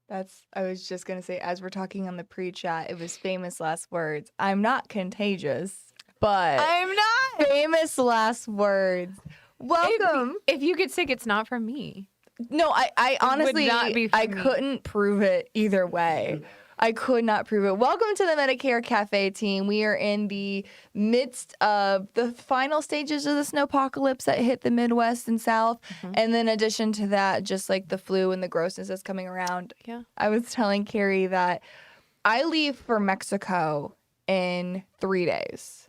I was just going to say, as we're talking on the pre-chat, it was famous last words. I'm not contagious, but I'm not. Famous last words. Welcome. If you get sick, it's not from me. No, I honestly, not be I from me. couldn't prove it either way. I could not prove it. Welcome to the Medicare Cafe team. We are in the midst of the final stages of the snowpocalypse that hit the Midwest and South. And then in addition to that, just like the flu and the grossness that's coming around. Yeah. I was telling Kari that I leave for Mexico in 3 days.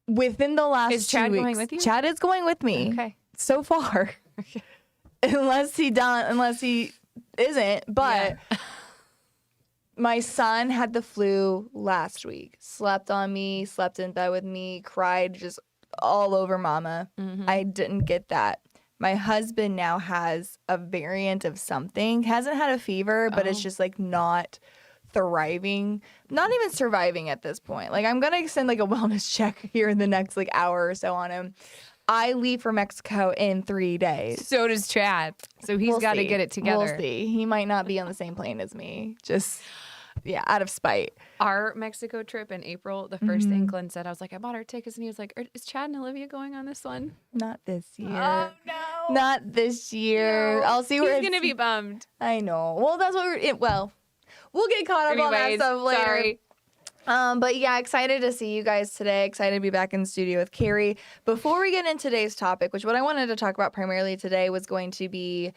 Within the last Is Chad 2 weeks. going with you? Chad is going with me. Okay. So far. Unless he isn't. But my son had the flu last week. Slept on me, slept in bed with me, cried just all over mama. I didn't get that. My husband now has a variant of something. Hasn't had a fever, but it's just like not thriving, not even surviving at this point. Like I'm gonna send like a wellness check here in the next like hour or so on him. I leave for Mexico in 3 days. So does Chad. So he's got to get it together. We'll see. He might not be on the same plane as me. Just, out of spite. Our Mexico trip in April, the first thing Glenn said, I was like, I bought our tickets. And he was like, is Chad and Olivia going on this one? Not this year. Oh, no. Not this year. No. I'll see where he's going to be bummed. I know. Well, that's what we'll get caught up on that stuff later. Sorry. But yeah, excited to see you guys today. Excited to be back in the studio with Kari. Before we get into today's topic, which what I wanted to talk about primarily today was going to be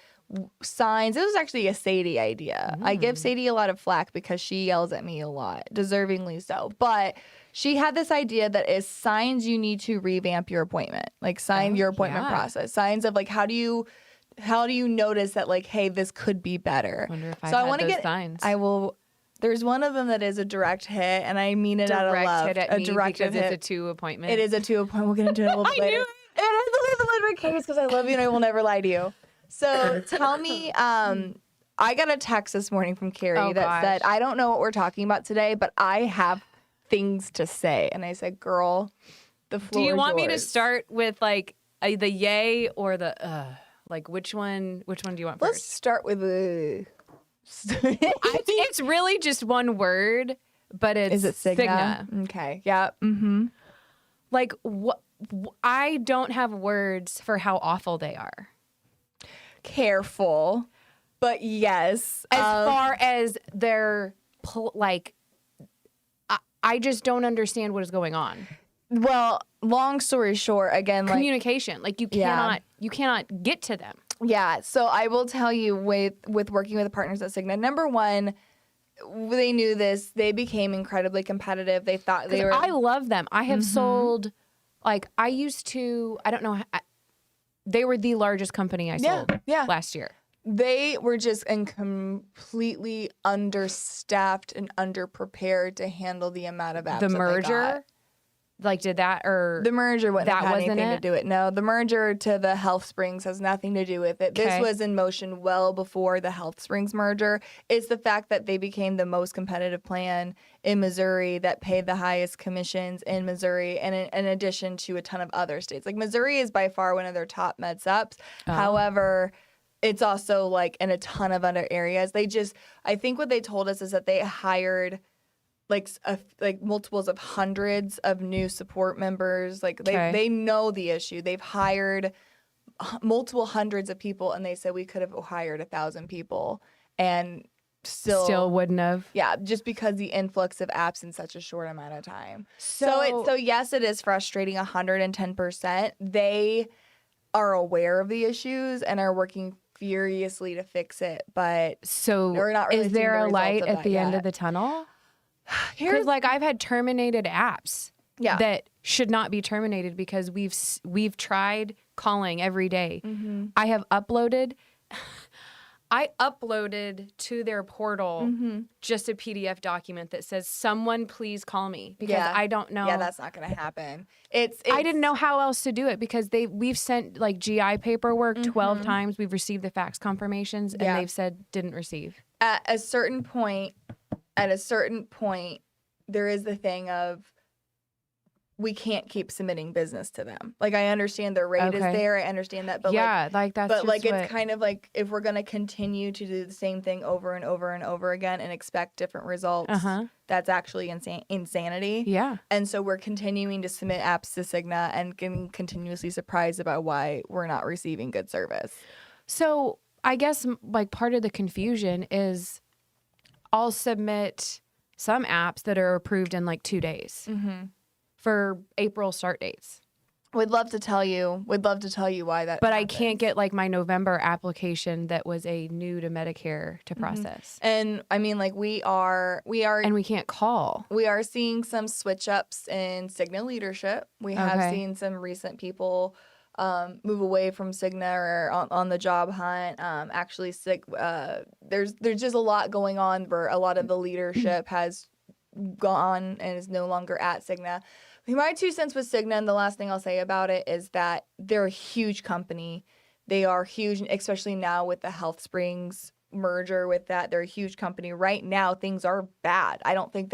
signs. It was actually a Sadie idea. I give Sadie a lot of flack because she yells at me a lot, deservingly so. But she had this idea that is signs you need to revamp your appointment, like your appointment process. Signs of like how do you notice that like, hey, this could be better. Wonder if I want to get signs. I will. There's one of them that is a direct hit, and I mean it out of love. Hit at a me direct because hit. it's a 2 appointment. It is a 2 appointment. We'll get into it a little bit later. knew it. And I believe the lid case because I love you and I will never lie to you. So tell me, I got a text this morning from Kari that said, I don't know what we're talking about today, but I have things to say. And I said, girl, the floor Do you is want me to yours. start with like the yay or the like which one do you want Let's first? start with the... It's really just one word, but it's Is it Cigna? Okay. Yeah. Mm-hmm. Like I don't have words for how awful they are. Careful, but yes. As far as their like, I just don't understand what is going on. Well, long story short, again, like Communication, like you cannot get to them. yeah. So I will tell you with working with the partners at Cigna, number one, they knew this. They became incredibly competitive. They thought they were. I love them. I have sold, like I used to. I don't know. They were the largest company I sold last year. They were just completely understaffed and underprepared to handle the amount of apps. The that they merger, got. like did that or The merger wouldn't have had wasn't anything to it? do with it. No, the merger to the Health Springs has nothing to do with it. This Okay. was in motion well before the Health Springs merger. It's the fact that they became the most competitive plan in Missouri that paid the highest commissions in Missouri, and in addition to a ton of other states. Like Missouri is by far one of their top med subs. However, it's also like in a ton of other areas. I think what they told us is that they hired like multiples of hundreds of new support members. Like they know the issue. They've hired multiple hundreds of people, and they said we could have hired 1,000 people and still wouldn't have. Yeah, just because the influx of apps in such a short amount of time. So yes, it is frustrating 110%. They are aware of the issues and are working furiously to fix it, but we're not really is there seeing the a light results of at the that end yet. of the tunnel? Because like I've had terminated apps that should not be terminated because we've tried calling every day. I have uploaded to their portal just a PDF document that says someone please call me because I don't know. Yeah, that's not going to happen. I didn't know how else to do it because we've sent like GI paperwork 12 times. We've received the fax confirmations and they've said didn't receive. At a certain point, there is the thing of we can't keep submitting business to them. Like, I understand their rate is there. I understand that. But yeah, like that's but just like, what... it's kind of like, if we're going to continue to do the same thing over and over and over again and expect different results, that's actually insanity. Yeah. And so we're continuing to submit apps to Cigna and getting continuously surprised about why we're not receiving good service. So I guess like part of the confusion is I'll submit some apps that are approved in like 2 days for April start dates. We'd love to tell you why that But happens. I can't get like my November application that was a new to Medicare to process. And I mean, like, we are And we can't call. We are seeing some switch ups in Cigna leadership. We have seen some recent people move away from Cigna or on the job hunt. Actually, there's just a lot going on where a lot of the leadership has gone and is no longer at Cigna. My 2 cents with Cigna, and the last thing I'll say about it is that they're a huge company. They are huge, especially now with the Health Springs merger with that. They're a huge company. Right now, things are bad. I don't think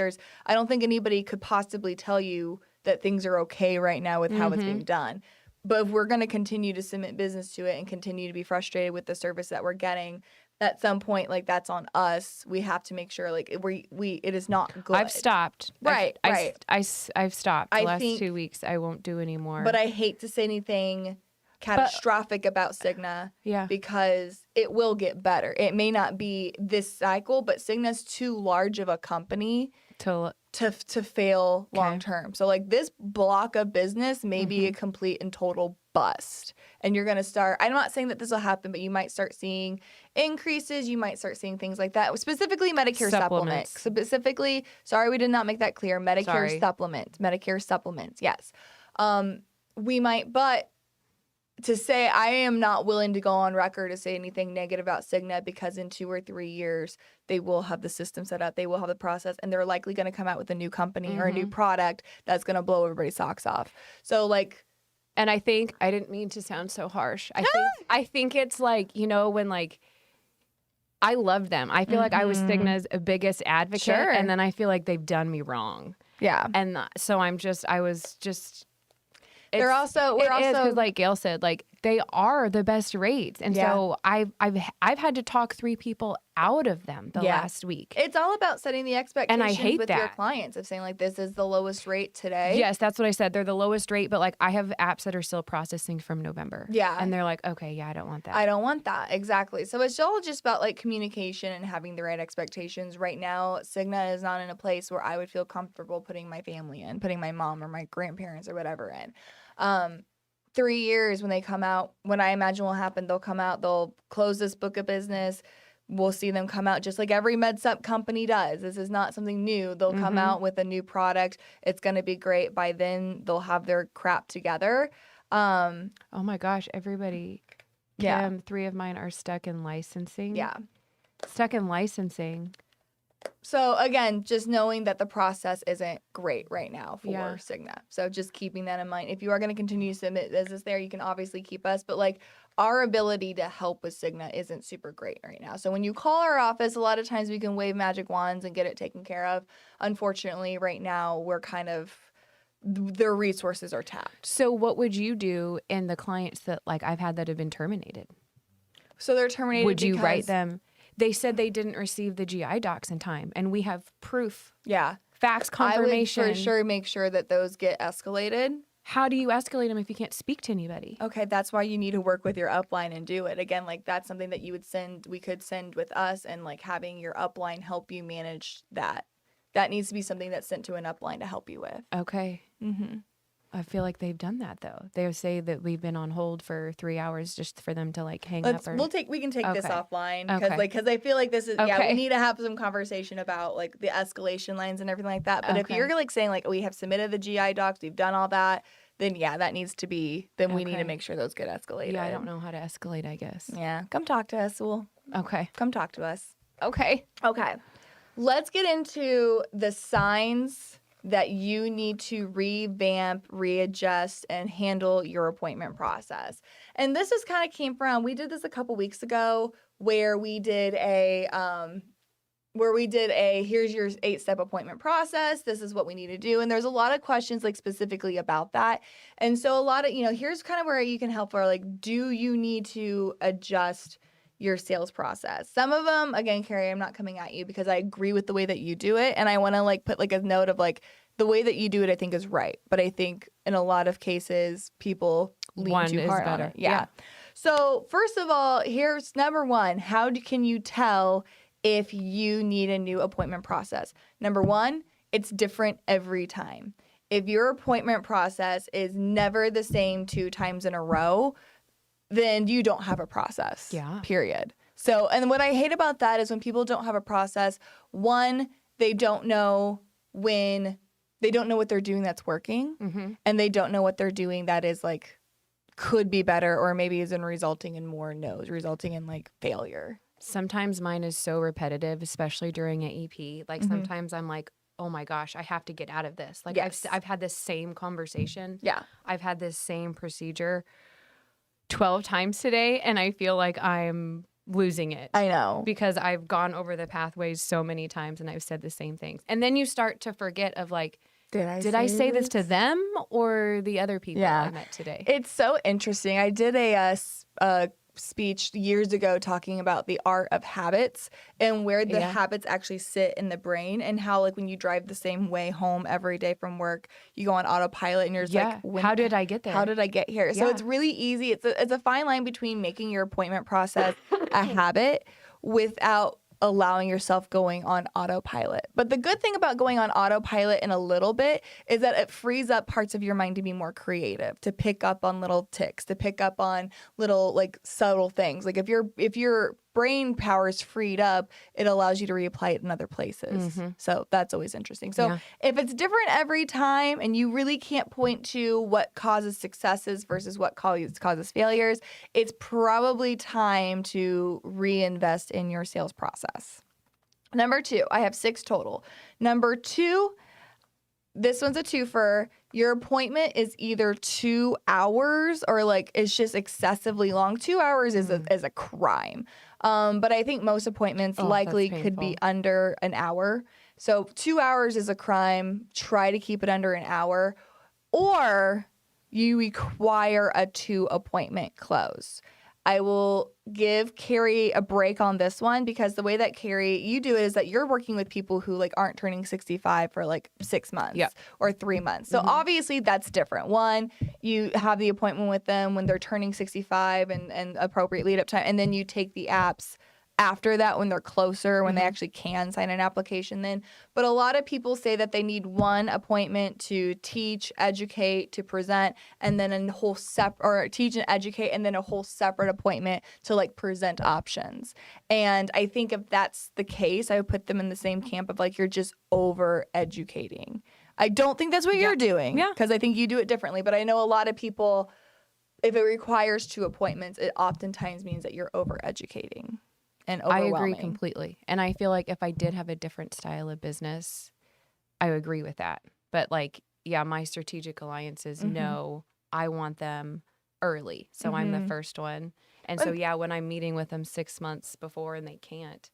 anybody could possibly tell you that things are okay right now with how it's being done. But if we're going to continue to submit business to it and continue to be frustrated with the service that we're getting, at some point, like, that's on us. We have to make sure, like, it is not good. I've stopped. Right. I've stopped. The last think, 2 weeks, I won't do anymore. But I hate to say anything catastrophic about Cigna. Yeah. Because it will get better. It may not be this cycle, but Cigna's too large of a company to fail long term. So, like, this block of business may be a complete and total bust. And you're going to start, I'm not saying that this will happen, but you might start seeing increases. You might start seeing things like that. Specifically, Medicare supplements. Specifically, sorry, we did not make that clear. Medicare supplements. Yes. We might, but to say, I am not willing to go on record to say anything negative about Cigna, because in 2 or 3 years, they will have the system set up, they will have the process, and they're likely going to come out with a new company or a new product that's going to blow everybody's socks off. So, like... And I think, I didn't mean to sound so harsh. I think it's like, you know, when like, I loved them. I feel like I was Cigna's biggest advocate. And then I feel like they've done me wrong. Yeah. And so we're also because like Gail said, like, they are the best rates, and so I've had to talk 3 people out of them last week. It's all about setting the expectations, and I hate with your clients, of saying, like, this is the lowest rate today. Yes, that's what I said. They're the lowest rate, but like, I have apps that are still processing from November. Yeah, and they're like, okay, yeah, I don't want that. I don't want that, exactly. So it's all just about, like, communication and having the right expectations. Right now, Cigna is not in a place where I would feel comfortable putting my family in, putting my mom or my grandparents or whatever in. 3 years when they come out, when I imagine will happen, they'll come out, they'll close this book of business. We'll see them come out just like every med sup company does. This is not something new. They'll come out with a new product. It's going to be great. By then, they'll have their crap together. Oh my gosh, everybody. Kim, 3 of mine are stuck in licensing. Yeah. Stuck in licensing. So, again, just knowing that the process isn't great right now for Cigna. So just keeping that in mind. If you are going to continue to submit business there, you can obviously keep us. But, like, our ability to help with Cigna isn't super great right now. So when you call our office, a lot of times we can wave magic wands and get it taken care of. Unfortunately, right now, we're kind of, their resources are tapped. So what would you do in the clients that, like, I've had that have been terminated? So they're terminated. Would you write them? They said they didn't receive the GI docs in time, and we have proof. Yeah. Fax confirmation. I would for sure make sure that those get escalated. How do you escalate them if you can't speak to anybody? Okay, that's why you need to work with your upline and do it. Again, like, that's something that we could send with us, and, like, having your upline help you manage that. That needs to be something that's sent to an upline to help you with. Okay. I feel like they've done that, though. They say that we've been on hold for 3 hours just for them to, like, hang up. We can take this offline because I feel like this is we need to have some conversation about, like, the escalation lines and everything like that. But if you're, like, saying, like, we have submitted the GI docs, we've done all that, then that needs to be. Then we need to make sure those get escalated. Yeah, I don't know how to escalate, I guess. Yeah, come talk to us. Come talk to us. Okay. Let's get into the signs that you need to revamp, readjust, and handle your appointment process. And this just kind of came from, we did this a couple weeks ago where we did where we did here's your 8-step appointment process. This is what we need to do. And there's a lot of questions like specifically about that. And so a lot of, here's kind of where you can help for like, do you need to adjust your sales process? Some of them, again, Kari, I'm not coming at you because I agree with the way that you do it. And I want to like put like a note of like the way that you do it, I think is right. But I think in a lot of cases, people lean too hard on it. Yeah. So first of all, here's number one. Can you tell if you need a new appointment process? Number one, it's different every time. If your appointment process is never the same 2 times in a row, then you don't have a process. Yeah. Period. So, and what I hate about that is when people don't have a process, one, they don't know what they're doing that's working, and they don't know what they're doing that is like could be better or maybe isn't resulting in more no's, resulting in like failure. Sometimes mine is so repetitive, especially during an EP. Like sometimes I'm like, oh my gosh, I have to get out of this. Like I've had this same conversation. Yeah. I've had this same procedure 12 times today, and I feel like I'm losing it. I know. Because I've gone over the pathways so many times and I've said the same things. And then you start to forget of like, did I say this to them or the other people I met today? It's so interesting. I did a speech years ago talking about the art of habits and where the habits actually sit in the brain, and how like when you drive the same way home every day from work, you go on autopilot and you're just like, how did I get there? How did I get here? So it's really easy. It's a fine line between making your appointment process a habit without allowing yourself going on autopilot. But the good thing about going on autopilot in a little bit is that it frees up parts of your mind to be more creative, to pick up on little ticks, to pick up on little like subtle things. Like if your brain power is freed up, it allows you to reapply it in other places. So that's always interesting. So if it's different every time and you really can't point to what causes successes versus what causes failures, it's probably time to reinvest in your sales process. Number 2, I have 6 total. Number 2, this one's a twofer. Your appointment is either 2 hours or like it's just excessively long. 2 hours is a crime. But I think most appointments likely could be under an hour. So 2 hours is a crime. Try to keep it under an hour. Or you require a 2 appointment close. I will give Kari a break on this one because the way that Kari, you do it is that you're working with people who like aren't turning 65 for like 6 months or 3 months. So obviously that's different. One, you have the appointment with them when they're turning 65 and appropriate lead up time. And then you take the apps after that when they're closer, when they actually can sign an application then. But a lot of people say that they need 1 appointment to teach, educate, to present, and then a whole teach and educate, and then a whole separate appointment to like present options. And I think if that's the case, I would put them in the same camp of like, you're just over educating. I don't think that's what you're doing because I think you do it differently. But I know a lot of people, if it requires 2 appointments, it oftentimes means that you're over educating. And I agree completely. And I feel like if I did have a different style of business, I would agree with that. But like, my strategic alliances, no, I want them early. So I'm the first one. And so, when I'm meeting with them 6 months before and they can't.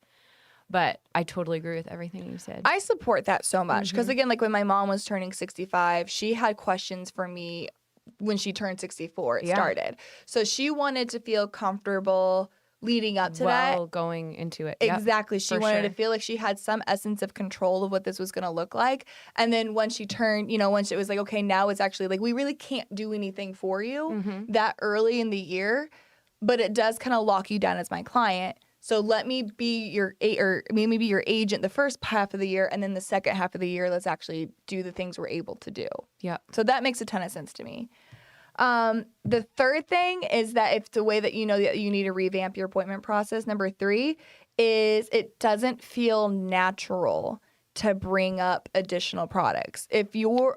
But I totally agree with everything you said. I support that so much. Because again, like when my mom was turning 65, she had questions for me when she turned 64. It started. So she wanted to feel comfortable leading up to that. Going into it. Exactly. She wanted to feel like she had some essence of control of what this was going to look like. And then once she turned, once it was like, okay, now it's actually like, we really can't do anything for you that early in the year, but it does kind of lock you down as my client. So let me be your agent the first half of the year, and then the second half of the year, let's actually do the things we're able to do. Yeah. So that makes a ton of sense to me. The third thing is that if the way that you know that you need to revamp your appointment process, number 3, is it doesn't feel natural to bring up additional products. If you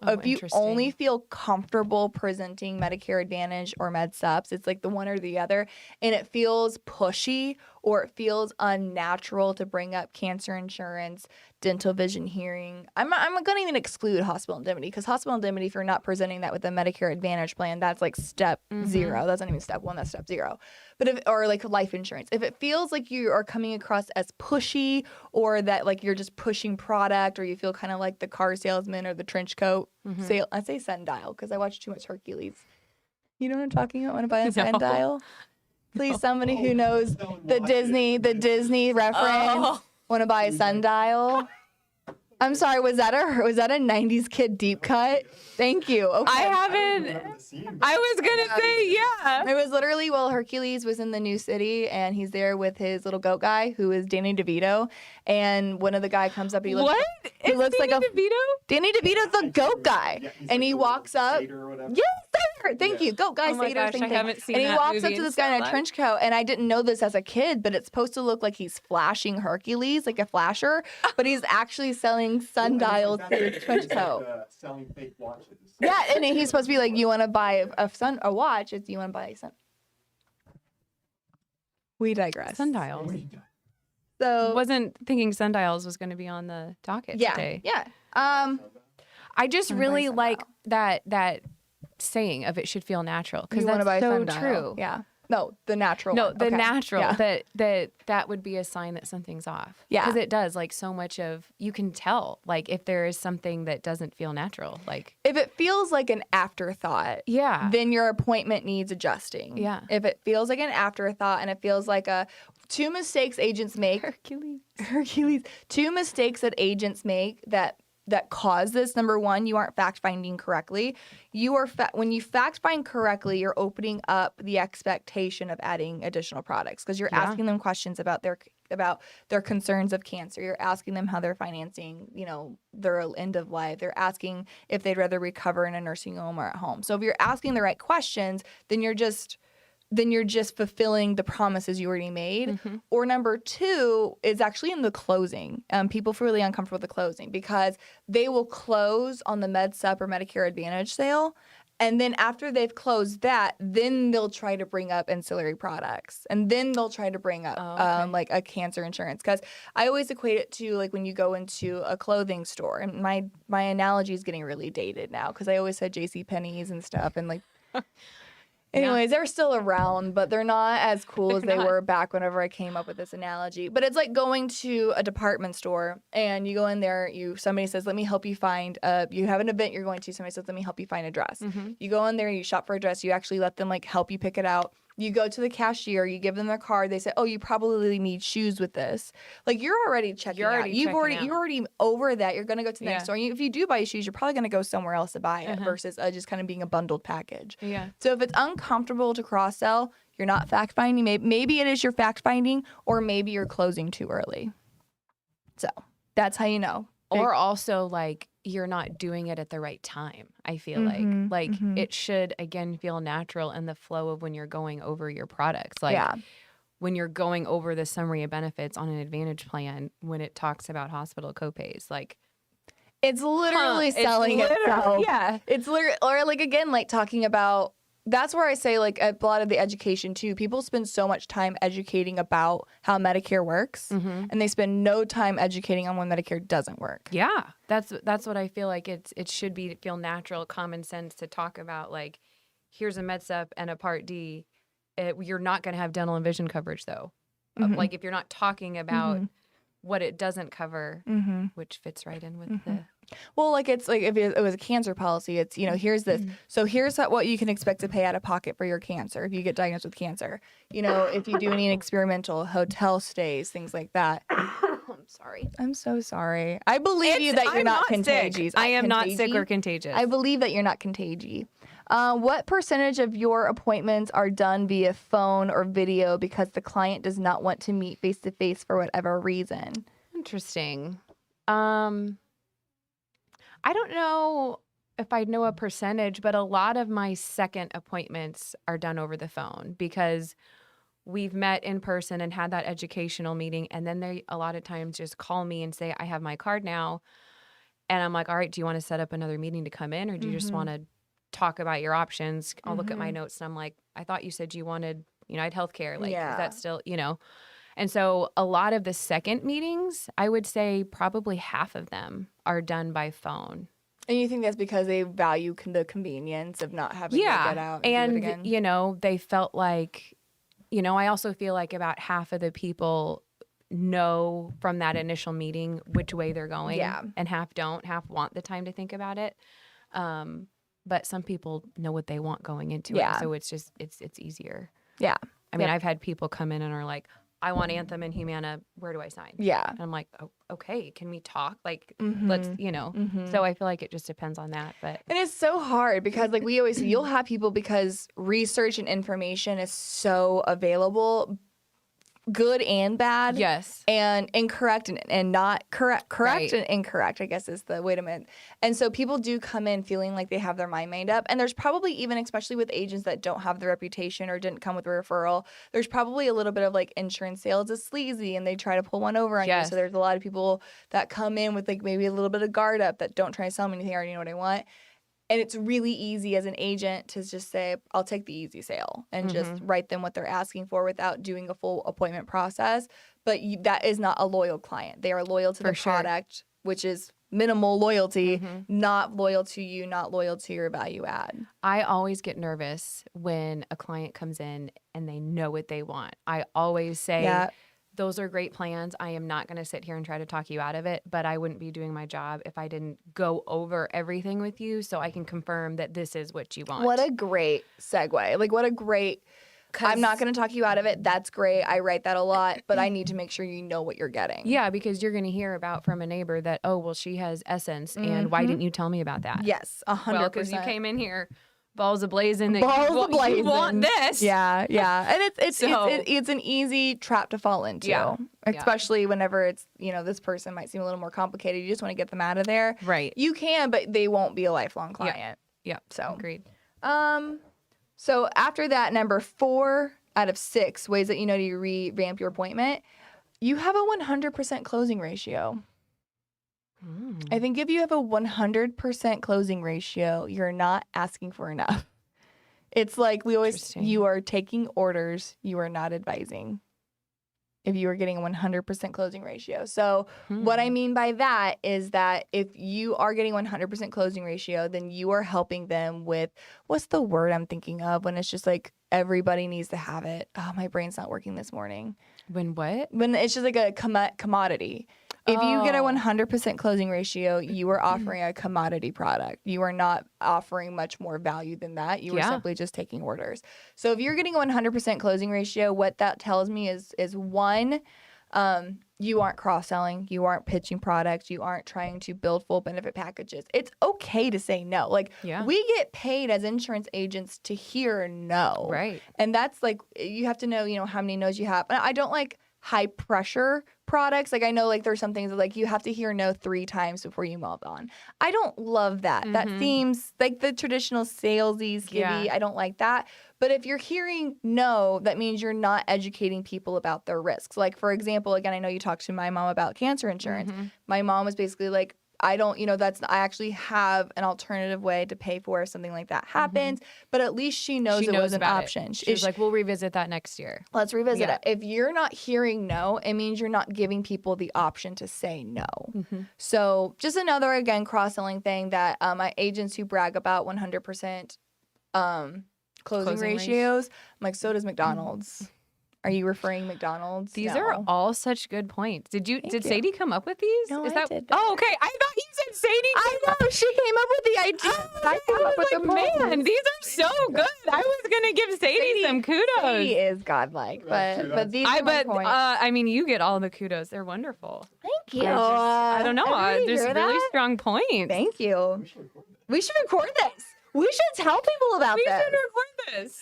only feel comfortable presenting Medicare Advantage or Med Sups, it's like the one or the other, and it feels pushy or it feels unnatural to bring up cancer insurance, dental, vision, hearing. I'm going to even exclude hospital indemnity, because hospital indemnity, if you're not presenting that with a Medicare Advantage plan, that's like step 0. That's not even step 1, that's step 0. But or like life insurance, if it feels like you are coming across as pushy, or that like you're just pushing product, or you feel kind of like the car salesman or the trench coat sale, I say sundial because I watch too much Hercules. You know what I'm talking about? Want to buy a sundial? Please, somebody who knows the Disney reference. Want to buy a sundial? I'm sorry, was that a 90s kid deep cut? Thank you. Okay. I haven't. I was gonna say, yeah. It was literally, Hercules was in the new city, and he's there with his little goat guy, who is Danny DeVito. And one of the guy comes up. He looks, what? He Is looks Danny like DeVito? Danny DeVito's the goat guy, and he walks up. Yes, Satyr. Thank you, goat guy. Oh my Satyr, gosh, same I thing. haven't seen And he that walks up movie to in this guy so in a long. trench coat, and I didn't know this as a kid, but it's supposed to look like he's flashing Hercules, like a flasher, but he's actually selling sundials through his trench coat. Selling fake watches. Yeah, and he's supposed to be like, you want to buy a watch? It's you want to buy a sun. We digress. Sundials. So Wasn't thinking sundials was going to be on the docket today. yeah. I just Wanna buy really a like that saying of it should feel natural, because You want to buy that's a so sundial. true. Yeah. No, the natural. No, one. the Okay. natural, Yeah. that would be a sign that something's off. Yeah. Because it does, like, so much of, you can tell, like, if there is something that doesn't feel natural, like. If it feels like an afterthought, Yeah. then your appointment needs adjusting. Yeah. If it feels like an afterthought and it feels like two mistakes agents make. Hercules. Two mistakes that agents make that cause this. Number one, you aren't fact finding correctly. When you fact find correctly, you're opening up the expectation of adding additional products, because you're asking them questions about their concerns of cancer. You're asking them how they're financing, their end of life. They're asking if they'd rather recover in a nursing home or at home. So if you're asking the right questions, then you're just fulfilling the promises you already made. Or number two is actually in the closing. People feel really uncomfortable with the closing, because they will close on the MedSup or Medicare Advantage sale. And then after they've closed that, then they'll try to bring up ancillary products. And then they'll try to bring up like a cancer insurance. Because I always equate it to like when you go into a clothing store. And my analogy is getting really dated now, because I always said JCPenney's and stuff. And like... Anyways, they're still around, but they're not as cool as they were back whenever I came up with this analogy. But it's like going to a department store, and you go in there, somebody says, let me help you find, you have an event you're going to, somebody says, let me help you find a dress. You go in there, you shop for a dress, you actually let them like help you pick it out. You go to the cashier, you give them their card, they say, oh, you probably need shoes with this. Like, you're already checking out. You're already over that. You're going to go to the next store. If you do buy shoes, you're probably going to go somewhere else to buy it versus just kind of being a bundled package. Yeah. So if it's uncomfortable to cross-sell, you're not fact-finding. Maybe it is your fact-finding, or maybe you're closing too early. So that's how you know. Or also, like, you're not doing it at the right time, I feel like. It should, again, feel natural in the flow of when you're going over your products. Like, when you're going over the summary of benefits on an Advantage plan, when it talks about hospital copays, like... It's literally selling itself. Yeah. It's literally, or like, again, like talking about... That's where I say, like, a lot of the education, too. People spend so much time educating about how Medicare works, and they spend no time educating on when Medicare doesn't work. Yeah. That's what I feel like it should feel natural, common sense to talk about, like, here's a MedSup and a Part D. You're not going to have dental and vision coverage, though. Like, if you're not talking about what it doesn't cover, which fits right in with the... Well, like, it's like if it was a cancer policy, it's, here's this. So here's what you can expect to pay out of pocket for your cancer if you get diagnosed with cancer. If you do any experimental hotel stays, things like that. I'm sorry. I'm so sorry. I believe you that you're not contagious. I am not sick or contagious. I believe that you're not contagious. What percentage of your appointments are done via phone or video because the client does not want to meet face-to-face for whatever reason? Interesting. I don't know if I know a percentage, but a lot of my second appointments are done over the phone because we've met in person and had that educational meeting. And then they a lot of times just call me and say, I have my card now. And I'm like, all right, do you want to set up another meeting to come in, or do you just want to talk about your options? I'll look at my notes and I'm like, I thought you said you wanted United Healthcare. Like, is that still, And so a lot of the second meetings, I would say probably half of them are done by phone. And you think that's because they value the convenience of not having to get out and do it again? You know, they felt like, you know, I also feel like about half of the people know from that initial meeting which way they're going, and half don't. Half want the time to think about it. But some people know what they want going into it, so it's just it's easier. Yeah. I mean, I've had people come in and are like, I want Anthem and Humana. Where do I sign? Yeah. And I'm like, oh, okay, can we talk? Like, let's, you know. So I feel like it just depends on that. But and it's so hard because, like we always say, you'll have people because research and information is so available, good and bad. Yes. And incorrect and not correct. Correct and incorrect, I guess, is the wait a minute. And so people do come in feeling like they have their mind made up. And there's probably even, especially with agents that don't have the reputation or didn't come with a referral, there's probably a little bit of like insurance sales is sleazy and they try to pull one over on you. So there's a lot of people that come in with like maybe a little bit of guard up that don't try to sell me anything. I already know what I want. And it's really easy as an agent to just say, I'll take the easy sale and just write them what they're asking for without doing a full appointment process. But that is not a loyal client. They are loyal to the product, which is minimal loyalty, not loyal to you, not loyal to your value add. I always get nervous when a client comes in and they know what they want. I always say, those are great plans. I am not going to sit here and try to talk you out of it, but I wouldn't be doing my job if I didn't go over everything with you so I can confirm that this is what you want. What a great segue. Like, what a great, I'm not going to talk you out of it. That's great. I write that a lot, but I need to make sure you know what you're getting. Yeah, because you're going to hear about from a neighbor that, oh, well, she has Essence, and why didn't you tell me about that? Yes, 100%. Well, because you came in here balls a-blazing that you want this. Yeah, yeah. And it's an easy trap to fall into. Especially whenever it's, you know, this person might seem a little more complicated. You just want to get them out of there. Right. You can, but they won't be a lifelong client. Yeah. So agreed. So after that, number 4 out of 6 ways that you know to revamp your appointment, you have a 100% closing ratio. I think if you have a 100% closing ratio, you're not asking for enough. It's like we always, you are taking orders, you are not advising. If you are getting a 100% closing ratio. So what I mean by that is that if you are getting 100% closing ratio, then you are helping them with, what's the word I'm thinking of when it's just like everybody needs to have it. Oh, my brain's not working this morning. When what? When it's just like a commodity. If you get a 100% closing ratio, you are offering a commodity product. You are not offering much more value than that. You are simply just taking orders. So if you're getting a 100% closing ratio, what that tells me is one, you aren't cross-selling. You aren't pitching products. You aren't trying to build full benefit packages. It's okay to say no. Like, we get paid as insurance agents to hear no. Right. And that's like, you have to know, you know, how many no's you have. And I don't like high pressure products. Like, I know like there's some things that like you have to hear no 3 times before you move on. I don't love that. That seems like the traditional salesy, skivvy. I don't like that. But if you're hearing no, that means you're not educating people about their risks. Like, for example, again, I know you talked to my mom about cancer insurance. My mom was basically like, I don't, you know, I actually have an alternative way to pay for if something like that happens, but at least she knows it was an option. She's like, we'll revisit that next year. Let's revisit it. If you're not hearing no, it means you're not giving people the option to say no. So just another, again, cross-selling thing that my agents who brag about 100% closing ratios, I'm like, so does McDonald's. Are you referring McDonald's? These are all such good points. Did Sadie come up with these? No, I did. Oh, okay. I thought you said Sadie. I know. She came up with the idea. I came up with the man, these are so good. I was gonna give Sadie some kudos. Sadie is godlike, but these are my points. I mean, you get all the kudos. They're wonderful. Thank you. I don't know. There's really strong points. Thank you. We should record this. We should tell people about this. We should record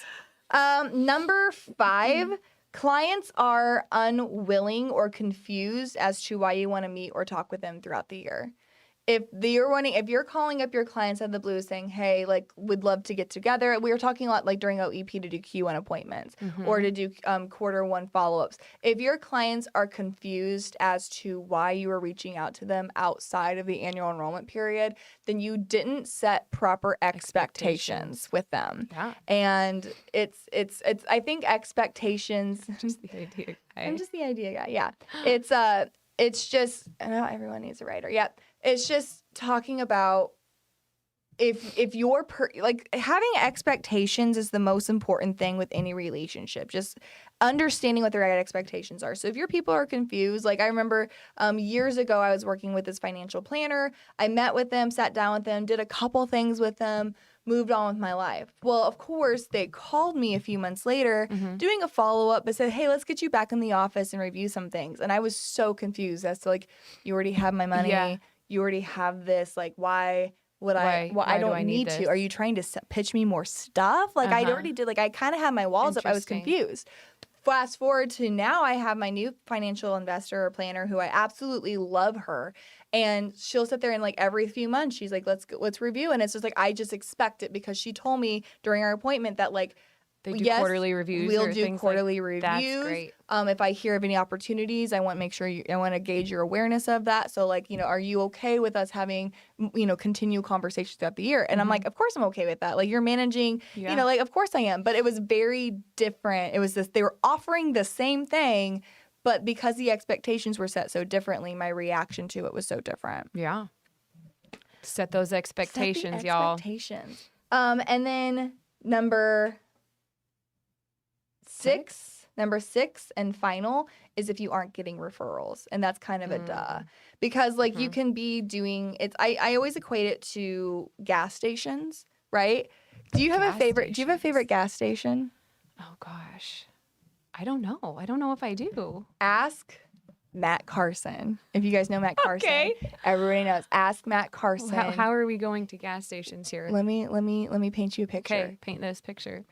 this. Number 5. Clients are unwilling or confused as to why you want to meet or talk with them throughout the year. if you're calling up your clients out of the blue saying, hey, like, would love to get together. We were talking a lot like during OEP to do Q1 appointments or to do quarter one follow-ups. If your clients are confused as to why you are reaching out to them outside of the annual enrollment period, then you didn't set proper expectations with them. Yeah. And it's I think expectations. Just the idea guy. I'm just the idea guy. Yeah. It's just, I know everyone needs a writer. Yep. It's just talking about if you're like having expectations is the most important thing with any relationship. Just understanding what the right expectations are. So if your people are confused, like I remember years ago, I was working with this financial planner. I met with them, sat down with them, did a couple things with them, moved on with my life. Well, of course, they called me a few months later doing a follow-up, but said, hey, let's get you back in the office and review some things. And I was so confused as to like, you already have my money. Yeah. You already have this. Like, why would I don't need to? Are you trying to pitch me more stuff? Like I already did. Like I kind of had my walls up. I was confused. Fast forward to now, I have my new financial investor or planner who I absolutely love her. And she'll sit there and like every few months, she's like, let's review. And it's just like, I just expect it because she told me during our appointment that like, they do quarterly reviews. We'll do quarterly reviews. That's great. If I hear of any opportunities, I want to make sure I want to gauge your awareness of that. So like, are you okay with us having, continual conversations throughout the year? And I'm like, of course I'm okay with that. Like you're managing, like, of course I am. But it was very different. It was they were offering the same thing, but because the expectations were set so differently, my reaction to it was so different. Yeah. Set those expectations, Set the y'all. Expectations. And then number six and final is if you aren't getting referrals. And that's kind of a duh. Because like you can be doing it. I always equate it to gas stations, right? Do you have a favorite gas station? Oh gosh. I don't know. I don't know if I do. Ask Matt Carson. If you guys know Matt Carson. Okay. Everybody knows. Ask Matt Carson. How are we going to gas stations here? Let me paint you a picture. Okay, paint this picture.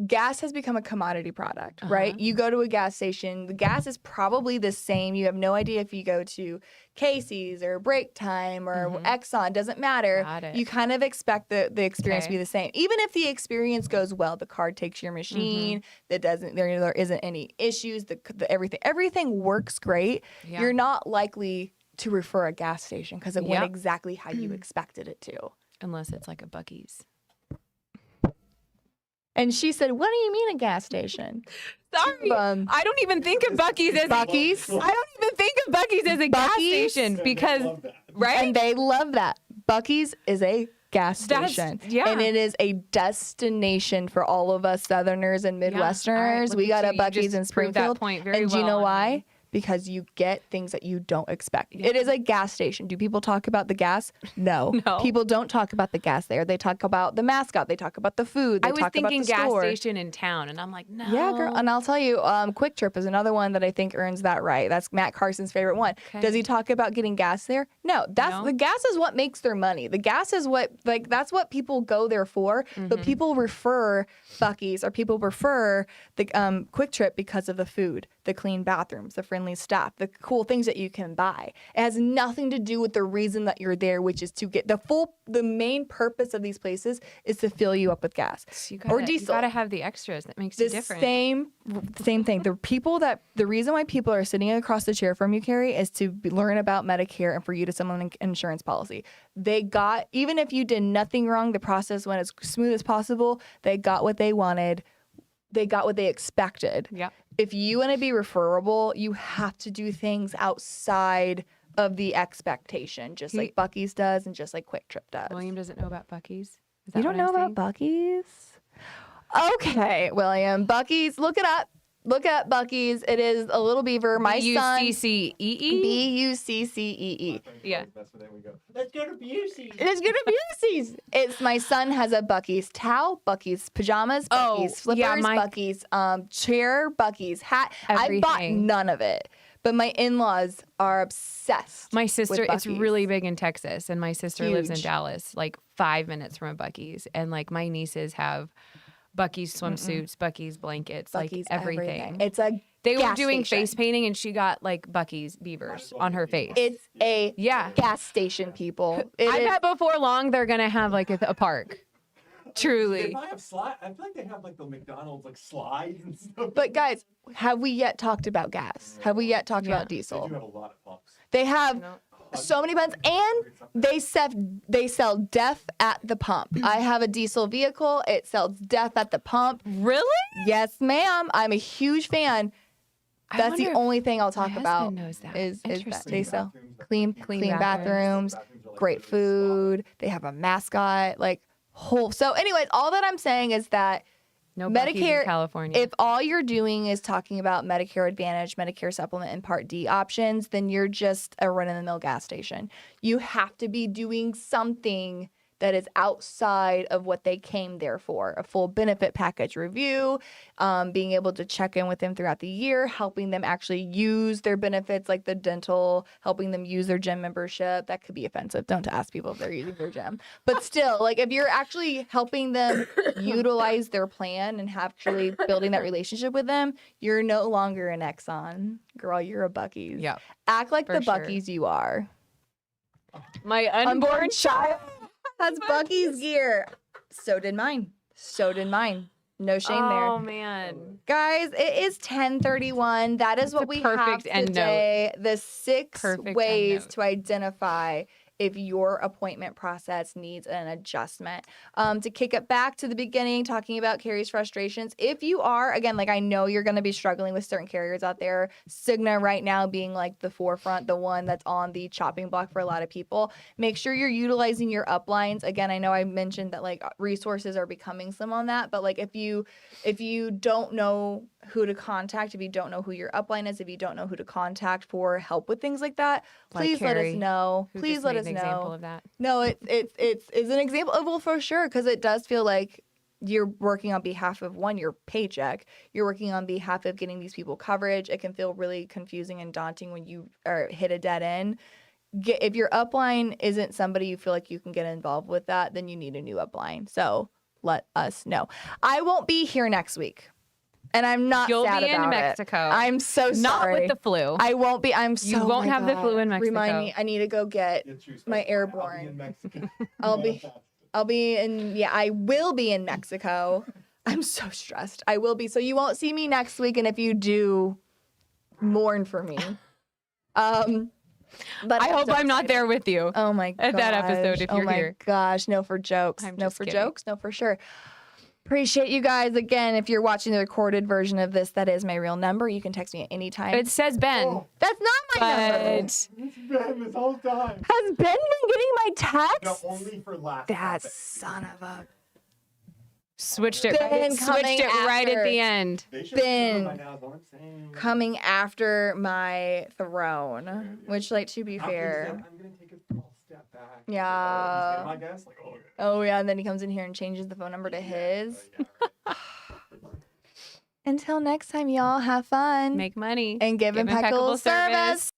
Gas has become a commodity product, right? You go to a gas station, the gas is probably the same. You have no idea if you go to Casey's or Break Time or Exxon, doesn't matter. Got it. You kind of expect the experience to be the same. Even if the experience goes well, the card takes your machine, there isn't any issues, everything works great. Yeah. You're not likely to refer a gas station because it went exactly how you expected it to. Unless it's like a Buc-ee's. And she said, what do you mean a gas station? Sorry. I don't even think of Buc-ee's as Buc-ee's? I don't even think of Buc-ee's as a gas station because, right? And they love that. Buc-ee's is a gas station. And it is a destination for all of us Southerners and Midwesterners. We got a Buc-ee's in Springfield. That point very and do you know why? Me. Because you get things that you don't expect. It is a gas station. Do people talk about the gas? No. People don't talk about the gas there. They talk about the mascot. They talk about the food. They I was talk thinking about the gas store. station in town, and I'm like, no. Yeah, girl. And I'll tell you, Quick Trip is another one that I think earns that right. That's Matt Carson's favorite one. Okay. Does he talk about getting gas there? No. The gas is what makes their money. The gas is that's what people go there for. But people refer Buc-ee's or people prefer the Quick Trip because of the food, the clean bathrooms, the friendly staff, the cool things that you can buy. It has nothing to do with the reason that you're there, which is to get the main purpose of these places is to fill you up with gas or diesel. You gotta have the extras that makes it different. Same thing. The reason why people are sitting across the chair from you, Kari, is to learn about Medicare and for you to sell an insurance policy. Even if you did nothing wrong, the process went as smooth as possible. They got what they wanted. They got what they expected. Yep. If you want to be referable, you have to do things outside of the expectation, just like Buc-ee's does and just like Quick Trip does. William doesn't know about Buc-ee's. You don't know about Buc-ee's? Okay, William. Buc-ee's, look it up. Look at Buc-ee's. It is a little beaver. My son. B-U-C-C-E-E? B-U-C-C-E-E. Yeah. That's where we go. Let's go to Busey's. Let's go to Busey's. It's my son has a Buc-ee's towel, Buc-ee's pajamas, Buc-ee's flippers, Buc-ee's chair, Buc-ee's hat. Everything. I bought none of it. But my in-laws are obsessed. My sister, with it's Buc-ee's. really big in Texas, and my sister lives in Huge. Dallas, like 5 minutes from a Buc-ee's. And like my nieces have Bucky's swimsuits, Bucky's blankets, Bucky's like everything. It's a They were gas doing station. face painting, and she got like Bucky's beavers on her face. It's a Yeah. gas station, people. I bet before long they're gonna have like a park. Truly. They might have slide. I feel like they have like the McDonald's like slides and stuff. But guys, have we yet talked about gas? Have we yet talked about They diesel? do have a lot of pumps. They have so many pumps, and they sell death at the pump. I have a diesel vehicle. It sells death at the pump. Really? Yes, ma'am. I'm a huge fan. That's the wonder if only thing I'll talk husband about. knows that. Is that Interesting. they sell Clean bathrooms, great food. They have a mascot, like whole. So, anyways, all that I'm saying is that No Buc-ee's in Medicare, California. if all you're doing is talking about Medicare Advantage, Medicare Supplement, and Part D options, then you're just a run-of-the-mill gas station. You have to be doing something that is outside of what they came there for. A full benefit package review, being able to check in with them throughout the year, helping them actually use their benefits like the dental, helping them use their gym membership. That could be offensive. Don't ask people if they're using their gym. But still, like if you're actually helping them utilize their plan and actually building that relationship with them, you're no longer an Exxon. Girl, you're a Buc-ee's. Yeah. Act like For the sure. Buc-ee's you are. My Unborn child has Buc-ee's gear. So did mine. So did mine. No shame there. Oh man. Guys, it is 10:31. That is what a we have perfect end note. today. The 6 Perfect end ways note. to identify if your appointment process needs an adjustment. To kick it back to the beginning, talking about Kari's frustrations. If you are, again, like I know you're going to be struggling with certain carriers out there, Cigna right now being like the forefront, the one that's on the chopping block for a lot of people. Make sure you're utilizing your uplines. Again, I know I mentioned that like resources are becoming slim on that, but like if you don't know who to contact, if you don't know who your upline is, if you don't know who to contact for help with things like that, Like please let us Kari, know. Who Please just let made us an know. example of that. No, it's an example. Well, for sure, because it does feel like you're working on behalf of your paycheck. You're working on behalf of getting these people coverage. It can feel really confusing and daunting when you hit a dead end. If your upline isn't somebody you feel like you can get involved with that, then you need a new upline. So let us know. I won't be here next week, and I'm not You'll sad be in about it. Mexico. I'm so Not sorry. with the flu. I won't be. I'm so. You won't my have the God. flu in Mexico. Remind me. I need to go get my airborne. I'll be in. Yeah, I will be in Mexico. I'm so stressed. I will be. So you won't see me next week, and if you do, mourn for me. But I hope so I'm not excited. there with you. Oh my god. At that episode, if oh you're my here. gosh, no for jokes. I'm No just for kidding. jokes. No for sure. Appreciate you guys. Again, if you're watching the recorded version of this, that is my real number. You can text me at any time. It says Ben. Oh. That's not my number. But It's been this whole time. Has Ben been getting my No, texts? only for last. That topic. son of a. switched it Ben coming right at after. the end. They should have Been by now, is what I'm saying. Coming after my throne, which, like, to be I'm fair. gonna take a small step back. Yeah. He's my guess. Like, oh, Oh, yeah, and then he comes in here and changes the phone number to his. yeah, right. Until next time, y'all, have fun Make money. and give impeccable service.